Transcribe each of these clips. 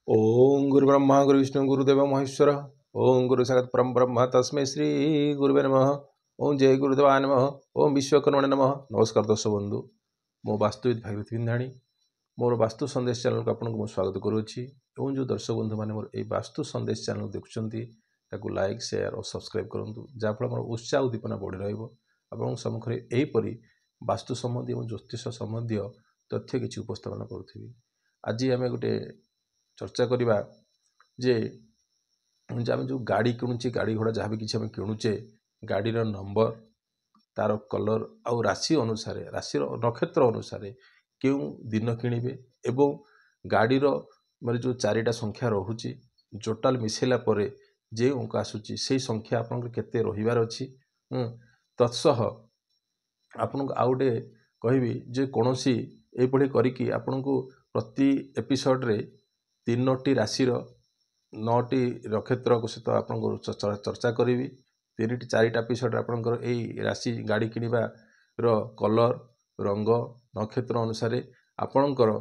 ओम गुरु ब्रह्मा गुरु विष्णु गुरुदेव महेश्वर। ओम गुरु साक्षात् परम ब्रह्म तस्मै श्री गुरुवे नमः। ओम जय गुरुदेवाय नमः। ओम विश्वकर्मणे नमः। नमस्कार दर्शक बंधु, मो वास्तुविद भागीरथ बिंधाणी मोर वास्तु संदेश चैनल को आपको स्वागत करुच्ची। एवं जो दर्शक बंधु मैंने मोर ये वास्तु संदेश चैनल देखुं लाइक शेयर और सब्सक्राइब करूँ, जहाँफल मोर उत्साह उद्दीपना बढ़ी रहा सम्मुखें यहीपरि वास्तु संबंधी और ज्योतिष संबंधी तथ्य किसी उपस्थापन करुँगी। आज आम गोटे चर्चा करवा जे आम जो गाड़ी किणुचे गाड़ी घोड़ा जहाँ भी किसी आम किणुचे गाड़ीर नंबर तार कलर आउ राशि अनुसार राशि नक्षत्र अनुसार क्यों दिन किणवे एवं गाड़ीर मतलब जो चारिटा संख्या रोचे टोटाल मिसेला परे जे अंक आसूची से संख्या आपन केते रहिबार अछि। तत्सह आपन आउ गोटे कहबी जे कौनसी एपड़ी करिकी आपन को प्रति एपिसोड रे 3टी राशि 9टी नक्षत्र सहित आपन चर्चा करी 3टी 4टा एपिसोड आपनकर यही राशि गाड़ी किणवार कलर रंग नक्षत्र अनुसार आपणकर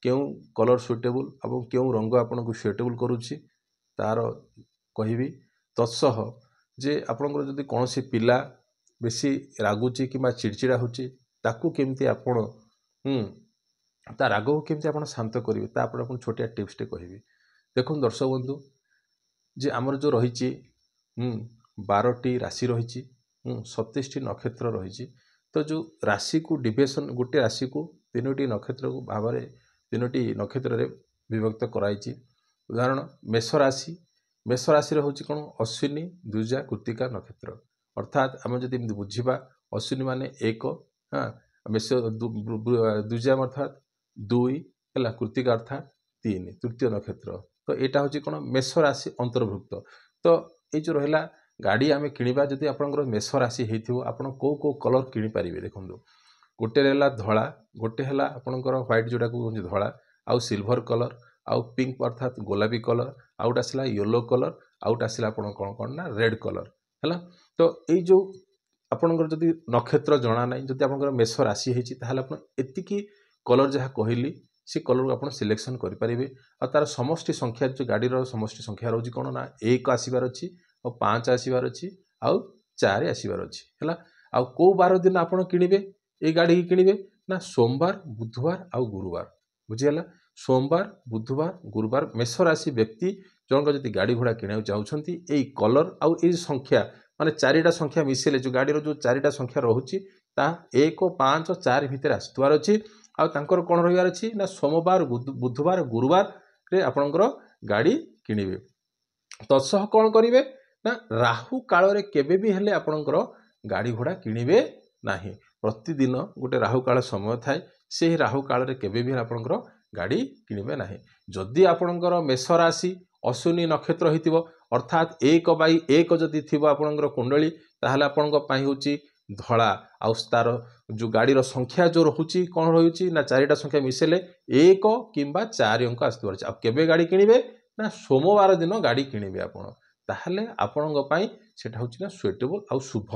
क्यों कलर सुइटेबल और क्यों रंग आपन को सुइटेबल करुच्ची तार कहबी। तत्सह जे आपनकर जदि कौन सी पिला बेसी रागुची कि चिड़चिड़ा होची ताकू केमती आपण ता राग को केमती आपण शांत करेंगे तापर आप छोटिया टिप्सटे कहबी। देखो दर्शक बंधु जे आमर जो रही 12टी राशि रही 27टी नक्षत्र रही तो जो राशि को डिविजन गोटे राशि को 3टी नक्षत्र को भाव 3टी नक्षत्र रे विभक्त कराई। उदाहरण मेष राशि हूँ कौन अश्विनी द्विजा कृत्तिका नक्षत्र अर्थात आम जब बुझा अश्विनी माने 1 हाँ मेष द्विजा अर्थात 2 है कृत्तिका अर्थात 3 तृतीय नक्षत्र तो यहाँ हूँ कौन मेष राशि अंतर्भुक्त। तो ये जो रहा गाड़ी आम किणवा जदि आपंकर मेष राशि हो आपड़ कौ कौ कलर किपारे देखो गोटे रहा धला गोटे है आपंकर व्हाइट जोटा को धला आउ सिल्वर कलर आउ पिंक अर्थात गोलापी कलर आउट आसला येलो कलर आउट आसला आप कौन कौन ना रेड कलर है। तो ये जो आपंकर जदि नक्षत्र जना ना जदि आप मेष राशि होती कलर जहाँ कहली से कलर को आप सिलेक्शन करेंगे और तार समष्टि संख्या जो गाड़ीर समष्टि संख्या रोज कौन ना 1 आसबार अच्छी और 5 आसबार अच्छी आउ 4 आसबार अच्छी है। आउ कौ बार दिन आप किणवे ये गाड़ी की किणवे ना सोमवार बुधवार आउ गुरुवार बुझीगला। सोमवार बुधवार गुरुवार मेष राशि व्यक्ति जनक जब गाड़ी घोड़ा किणा चाहते यही कलर आउ ये संख्या माने 4टा संख्या मिसेले जो गाड़ीर जो 4टा संख्या रोचे 1 5 4 भितर आसुवार अच्छी आउ तांकर कौन रहिबार अछि ना सोमवार बुधवार गुरुवार रे आपनकर गाड़ी किणवे। तत्सह कौन करेंगे ना राहु काल रे केबे भी हेले आपनकर गाड़ी घोड़ा किणवे नाही। प्रतिदिन गोटे राहु काल समय थाए से राहु काल रे केबे भी आपनकर गाड़ी किणवे नाही। जदि आपनकर मेष राशि अश्विनी नक्षत्र होइतिबो अर्थात 1/1 जदि थिबो आपनकर कुंडली ताहले आपनक पई होची धला आउ तार जो गाड़ीर संख्या जो रोचे कौन रोचे ना 4टा संख्या मिसेले 1 किंबा 4 अंक आसबार आ केबे गाड़ी किणवे ना सोमवार दिन गाड़ी किणवे आपण ताहले आपण सेटा होची ना सुइटेबल आउ शुभ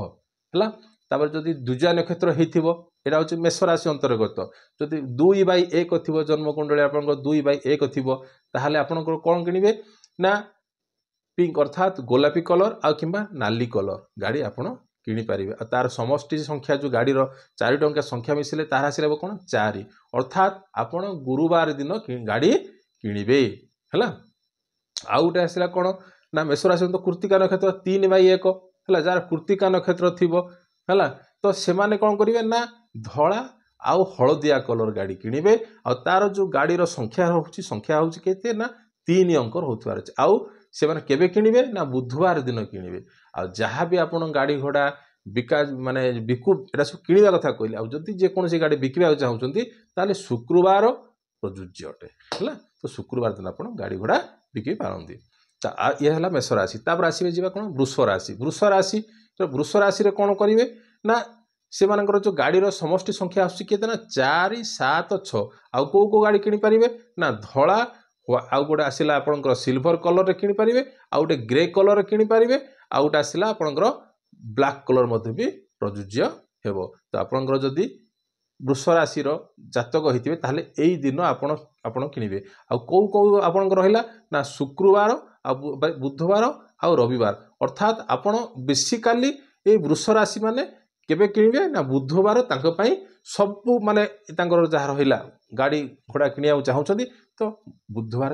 है। तापर जदि द्विजा नक्षत्र होइथिबो एटा होची मेष राशि अंतर्गत जदि 2/1 थिबो जन्म कुंडली आपण 2/1 थिबो ताहले आपण कौन किणवे ना पिंक अर्थात गोलापी कलर आ किंबा नाली कलर गाड़ी आपण किणिपारे। तार समष्टि संख्या जो गाड़ीर 4 टंका संख्या मिसिले तार आसला कौन 4 अर्थात आपण गुरुवार दिन गाड़ी किणवे है। आउ गोटे आसला कौन ना मेष राशि तो कृत्तिका नक्षत्र 3/1 है जार कृत्तिका नक्षत्र थी है तो से माने कौन करेंगे ना धला आउ हलदिया कलर गाड़ी किणवे आ तार जो गाड़ीर संख्या होची केते ना 3 अंक होथवार अछि आउ से माने केबे किणवे ना बुधवार दिन किणवे। आ जहाँ भी आपन गाड़ी घोड़ा बिका माने बिकु एटा सब किणवा कथा कहले आ जदि जे कोन से गाड़ी बिकबा चाहउछंती ताले शुक्रवार प्रযোज्य अटे है। तो शुक्रवार दिन आपन गाड़ी घोड़ा बिकि पारंती। ता ये हला मेष राशि तापर आसीबे जीवा कोन वृष राशि तो वृष राशि रे कोन करिवे ना से मानकर जो गाड़ीर समष्टि संख्या आसुची केते ना 4 7 6 आ को गाड़ी किनि पारिबे ना धला आउ गोटे आसला आपनकर सिल्वर कलर रे किनि पारिबे आ गोटे ग्रे कलर रे किनि पारिबे आ गोटे आसला आपनकर ब्लैक कलर मध्य भी प्रযোज्य हेबो। तो आपनकर जदि वृष राशि जातक होइतिबे ताहले एई दिन आपण ଆପଣ କିଣିବେ। ଆଉ କୋଉ କୋଉ ଆପଣଙ୍କର ରହିଲା ନା ଶୁକ୍ରବାର ଆଉ ବୁଧବାର ଆଉ ରବିବାର, ଅର୍ଥାତ୍ ଆପଣ ବେସିକାଲି ଏଇ ବୃଷ ରାଶି ମାନେ କେବେ କିଣିବେ ନା ବୁଧବାର ତାଙ୍କ ପାଇଁ ସବୁ ମାନେ ତାଙ୍କର ଯାହା ରହିଲା ଗାଡ଼ି ଘୋଡ଼ା କିଣିବାକୁ ଚାହୁଁଛନ୍ତି ତ ବୁଧବାର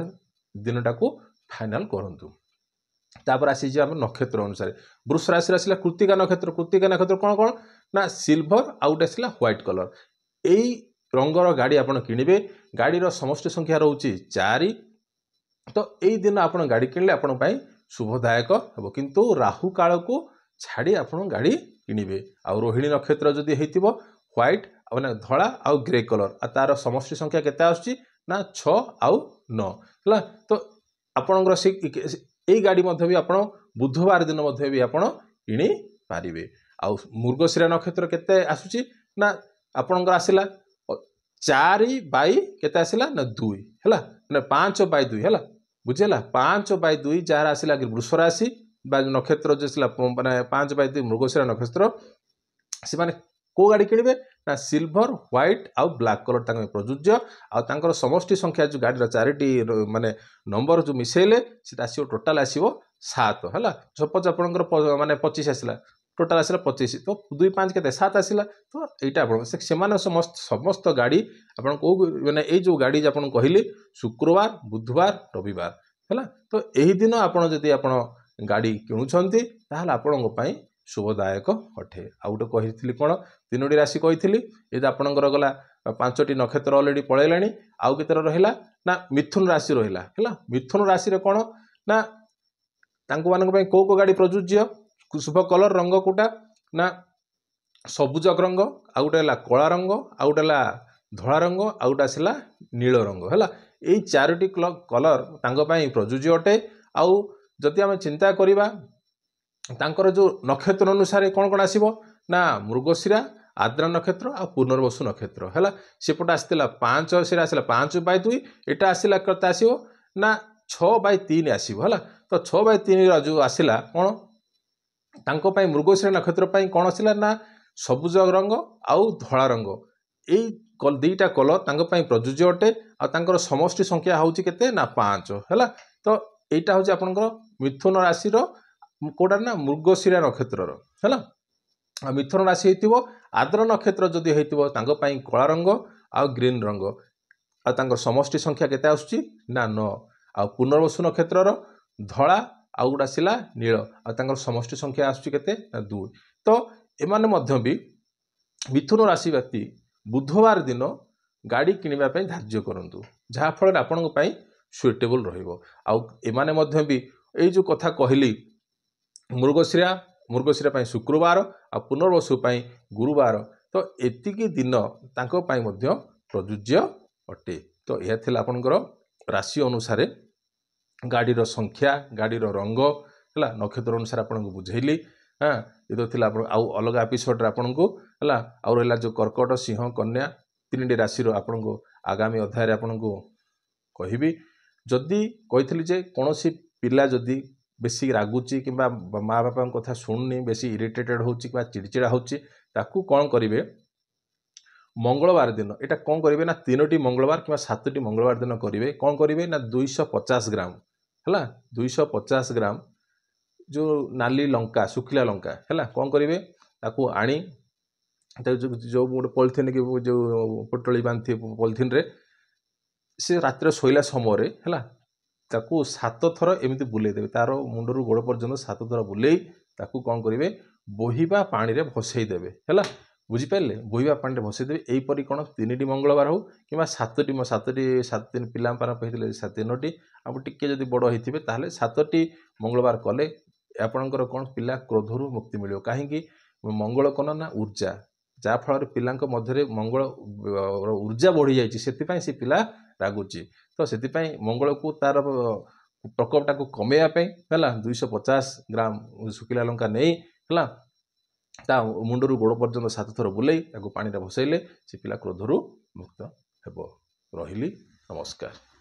ଦିନଟାକୁ ଫାଇନାଲ କରନ୍ତୁ। ତାପରେ ଆସିଯିବ ଆମ ନକ୍ଷତ୍ର ଅନୁସାରେ। ବୃଷ ରାଶିରେ ଆସିଲା କୃତ୍ତିକା ନକ୍ଷତ୍ର। କୃତ୍ତିକା ନକ୍ଷତ୍ର କ'ଣ କ'ଣ ନା ସିଲଭର ଆଉ ଗୋଟେ ଆସିଲା ହ୍ୱାଇଟ୍ କଲର। ଏଇ ରଙ୍ଗର ଗାଡ଼ି ଆପଣ କିଣିବେ। ଗାଡ଼ିର ସମଷ୍ଟି ସଂଖ୍ୟା ରହୁଛି 4। ତ ଏଇ ଦିନ ଆପଣ ଗାଡ଼ି କିଣିଲେ ଆପଣଙ୍କ ପାଇଁ ଶୁଭଦାୟକ ହେବ, କିନ୍ତୁ ରାହୁ କାଳକୁ ଛାଡ଼ି ଆପଣ ଗାଡ଼ି କିଣିବେ। ଆଉ ରୋହିଣୀ ନକ୍ଷତ୍ର ଯଦି ହେଇଥିବ ହ୍ୱାଇଟ୍ ମାନେ ଧଳା ଆଉ ଗ୍ରେ କଲର, ଆଉ ତାର ସମଷ୍ଟି ସଂଖ୍ୟା କେତେ ଆସୁଛି ନା 6 ଆଉ 9 ହେଲା। ତ ଆପଣଙ୍କର ଏଇ ଗାଡ଼ି ମଧ୍ୟ ବି ଆପଣ ବୁଧବାର ଦିନ ମଧ୍ୟ ବି ଆପଣ କିଣିପାରିବେ। ଆଉ ମୃଗଶିରା ନକ୍ଷତ୍ର କେତେ ଆସୁଛି ନା ଆପଣଙ୍କର ଆସିଲା 4/2 କେତେ ଆସିଲା ନା 2 ହେଲା, ମାନେ 5/2 ହେଲା, ବୁଝିହେଲା। 5/2 ଯାହାର ଆସିଲା ବୃଷ ରାଶି ବା ନକ୍ଷତ୍ର ଯେ ଆସିଲା ମାନେ 5/2 ମୃଗଶିରା ନକ୍ଷତ୍ର, ସେମାନେ କୋଉ ଗାଡ଼ି କିଣିବେ ନା ସିଲଭର ହ୍ୱାଇଟ୍ ଆଉ ବ୍ଲାକ୍ କଲର ତାଙ୍କ ପାଇଁ ପ୍ରଯୁଜ୍ୟ। ଆଉ ତାଙ୍କର ସମଷ୍ଟି ସଂଖ୍ୟା ଯେଉଁ ଗାଡ଼ିର 4ଟି ମାନେ ନମ୍ବର ଯେଉଁ ମିଶେଇଲେ ସେଟା ଆସିବ ଟୋଟାଲ ଆସିବ 7 ହେଲା। ସପୋଜ ଆପଣଙ୍କର ମାନେ 25 ଆସିଲା, ଟୋଟାଲ ଆସିଲା 25, ତ 2 5 କେତେ 7 ଆସିଲା। ତ ଏଇଟା ଆପଣ ସେମାନେ ସମସ୍ତ ଗାଡ଼ି ଆପଣ କୋଉ ମାନେ ଏଇ ଯେଉଁ ଗାଡ଼ି ଆପଣଙ୍କୁ କହିଲି ଶୁକ୍ରବାର ବୁଧବାର ରବିବାର ହେଲା। ତ ଏହି ଦିନ ଆପଣ ଯଦି ଆପଣ ଗାଡ଼ି କିଣୁଛନ୍ତି ତାହେଲେ ଆପଣଙ୍କ ପାଇଁ ଶୁଭଦାୟକ ଅଟେ। ଆଉ ଗୋଟେ କହିଥିଲି କ'ଣ 3ଟି ରାଶି କହିଥିଲି, ଏ ଯେ ଆପଣଙ୍କର ଗଲା 5ଟି ନକ୍ଷତ୍ର ଅଲରେଡ଼ି ପଳେଇଲାଣି। ଆଉ କେତେଟା ରହିଲା ନା ମିଥୁନ ରାଶି ରହିଲା ହେଲା। ମିଥୁନ ରାଶିରେ କ'ଣ ନା ତାଙ୍କ ମାନଙ୍କ ପାଇଁ କୋଉ କୋଉ ଗାଡ଼ି ପ୍ରଯୁଜ୍ୟ, ଶୁଭ କଲର ରଙ୍ଗ କୋଉଟା ନା ସବୁଜ ରଙ୍ଗ, ଆଉ ଗୋଟେ ହେଲା କଳା ରଙ୍ଗ, ଆଉ ଗୋଟେ ହେଲା ଧଳା ରଙ୍ଗ, ଆଉ ଗୋଟେ ଆସିଲା ନୀଳ ରଙ୍ଗ ହେଲା। ଏଇ 4ଟି କଲର ତାଙ୍କ ପାଇଁ ପ୍ରଯୁଜ୍ୟ ଅଟେ। ଆଉ ଯଦି ଆମେ ଚିନ୍ତା କରିବା ତାଙ୍କର ଯେଉଁ ନକ୍ଷତ୍ର ଅନୁସାରେ କ'ଣ କ'ଣ ଆସିବ ନା ମୃଗଶିରା ଆଦ୍ରା ନକ୍ଷତ୍ର ଆଉ ପୁନର୍ବସୁ ନକ୍ଷତ୍ର ହେଲା। ସେପଟେ ଆସିଥିଲା 5, ସେଟା ଆସିଲା 5/2, ଏଟା ଆସିଲା କେତେ ଆସିବ ନା 6/3 ଆସିବ ହେଲା। ତ 6/3 ଯେଉଁ ଆସିଲା କ'ଣ ତାଙ୍କ ପାଇଁ ମୃଗଶିରା ନକ୍ଷତ୍ର ପାଇଁ କ'ଣ ଆସିଲା ନା ସବୁଜ ରଙ୍ଗ ଆଉ ଧଳା ରଙ୍ଗ, ଏଇ 2ଟା କଲର ତାଙ୍କ ପାଇଁ ପ୍ରଯୁଜ୍ୟ ଅଟେ। ଆଉ ତାଙ୍କର ସମଷ୍ଟି ସଂଖ୍ୟା ହେଉଛି କେତେ ନା 5 ହେଲା। ତ ଏଇଟା ହେଉଛି ଆପଣଙ୍କର ମିଥୁନ ରାଶିର କୋଉଟା ନା ମୃଗଶିରା ନକ୍ଷତ୍ରର ହେଲା। ଆଉ ମିଥୁନ ରାଶି ହେଇଥିବ ଆଦ୍ରା ନକ୍ଷତ୍ର ଯଦି ହେଇଥିବ ତାଙ୍କ ପାଇଁ କଳା ରଙ୍ଗ ଆଉ ଗ୍ରୀନ ରଙ୍ଗ, ଆଉ ତାଙ୍କର ସମଷ୍ଟି ସଂଖ୍ୟା କେତେ ଆସୁଛି ନା 9। ଆଉ ପୁନର୍ବସୁ ନକ୍ଷତ୍ରର ଧଳା ଆଉ ଗୋଟେ ଆସିଲା ନୀଳ, ଆଉ ତାଙ୍କର ସମଷ୍ଟି ସଂଖ୍ୟା ଆସୁଛି କେତେ ନା 2। ତ ଏମାନେ ମଧ୍ୟ ବି ମିଥୁନ ରାଶି ବ୍ୟକ୍ତି ବୁଧବାର ଦିନ ଗାଡ଼ି କିଣିବା ପାଇଁ ଧାର୍ଯ୍ୟ କରନ୍ତୁ, ଯାହାଫଳରେ ଆପଣଙ୍କ ପାଇଁ ସୁଇଟେବଲ୍ ରହିବ। ଆଉ ଏମାନେ ମଧ୍ୟ ବି ଏଇ ଯେଉଁ କଥା କହିଲି ମୃଗଶିରା ପାଇଁ ଶୁକ୍ରବାର ଆଉ ପୁନର୍ବସୁ ପାଇଁ ଗୁରୁବାର, ତ ଏତିକି ଦିନ ତାଙ୍କ ପାଇଁ ମଧ୍ୟ ପ୍ରଯୁଜ୍ୟ ଅଟେ। ତ ଏହା ଥିଲା ଆପଣଙ୍କର ରାଶି ଅନୁସାରେ ଗାଡ଼ିର ସଂଖ୍ୟା, ଗାଡ଼ିର ରଙ୍ଗ ହେଲା, ନକ୍ଷତ୍ର ଅନୁସାରେ ଆପଣଙ୍କୁ ବୁଝେଇଲି। ହଁ, ଏ ତ ଥିଲା ଆପଣ ଆଉ ଅଲଗା ଏପିସୋଡ଼ରେ ଆପଣଙ୍କୁ ହେଲା। ଆଉ ରହିଲା ଯେଉଁ କର୍କଟ ସିଂହ କନ୍ୟା 3ଟି ରାଶିର ଆପଣଙ୍କୁ ଆଗାମୀ ଅଧ୍ୟାୟରେ ଆପଣଙ୍କୁ କହିବି। ଯଦି କହିଥିଲି ଯେ କୌଣସି ପିଲା ଯଦି ବେଶୀ ରାଗୁଛି କିମ୍ବା ମା ବାପାଙ୍କ କଥା ଶୁଣୁନି, ବେଶୀ ଇରିଟେଟେଡ଼ ହେଉଛି କିମ୍ବା ଚିଡ଼ଚିଡ଼ା ହେଉଛି, ତାକୁ କ'ଣ କରିବେ ମଙ୍ଗଳବାର ଦିନ ଏଇଟା କ'ଣ କରିବେ ନା 3ଟି ମଙ୍ଗଳବାର କିମ୍ବା 7ଟି ମଙ୍ଗଳବାର ଦିନ କରିବେ। କ'ଣ କରିବେ ନା 250 ଗ୍ରାମ ହେଲା, 250 ଗ୍ରାମ ଯେଉଁ ନାଲି ଲଙ୍କା ଶୁଖିଲା ଲଙ୍କା ହେଲା, କ'ଣ କରିବେ ତାକୁ ଆଣି ଯେଉଁ ଗୋଟେ ପଲିଥିନ୍ କି ଯେଉଁ ପୋଟଳି ବାନ୍ଧିଥିବେ ପଲିଥିନ୍ରେ, ସେ ରାତିରେ ଶୋଇଲା ସମୟରେ ହେଲା ତାକୁ 7 ଥର ଏମିତି ବୁଲେଇ ଦେବେ, ତାର ମୁଣ୍ଡରୁ ଗୋଡ଼ ପର୍ଯ୍ୟନ୍ତ 7 ଥର ବୁଲେଇ ତାକୁ କ'ଣ କରିବେ ବୋହିବା ପାଣିରେ ଭସେଇ ଦେବେ ହେଲା। ବୁଝିପାରିଲେ, ବୋହିବା ପାଣିରେ ଭସେଇ ଦେବେ। ଏଇପରି କ'ଣ 3ଟି ମଙ୍ଗଳବାର ହଉ କିମ୍ବା 7 ପିଲାଙ୍କ ପାଇଁ କହିଥିଲେ 3ଟି, ଆଉ ଟିକେ ଯଦି ବଡ଼ ହେଇଥିବେ ତାହେଲେ 7ଟି ମଙ୍ଗଳବାର କଲେ ଆପଣଙ୍କର କ'ଣ ପିଲା କ୍ରୋଧରୁ ମୁକ୍ତି ମିଳିବ। କାହିଁକି ମଙ୍ଗଳ କ'ଣ ନା ଉର୍ଜା, ଯାହାଫଳରେ ପିଲାଙ୍କ ମଧ୍ୟରେ ମଙ୍ଗଳ ଉର୍ଜା ବଢ଼ିଯାଇଛି, ସେଥିପାଇଁ ସେ ପିଲା ରାଗୁଛି। ତ ସେଥିପାଇଁ ମଙ୍ଗଳକୁ ତାର ପ୍ରକୋପଟାକୁ କମେଇବା ପାଇଁ ହେଲା 250 ଗ୍ରାମ ଶୁଖିଲା ଲଙ୍କା ନେଇ ହେଲା ତା ମୁଣ୍ଡରୁ ଗୋଡ଼ ପର୍ଯ୍ୟନ୍ତ 7 ଥର ବୁଲେଇ ତାକୁ ପାଣିରେ ଭସେଇଲେ ସେ ପିଲା କ୍ରୋଧରୁ ମୁକ୍ତ ହେବ। ରହିଲି, ନମସ୍କାର।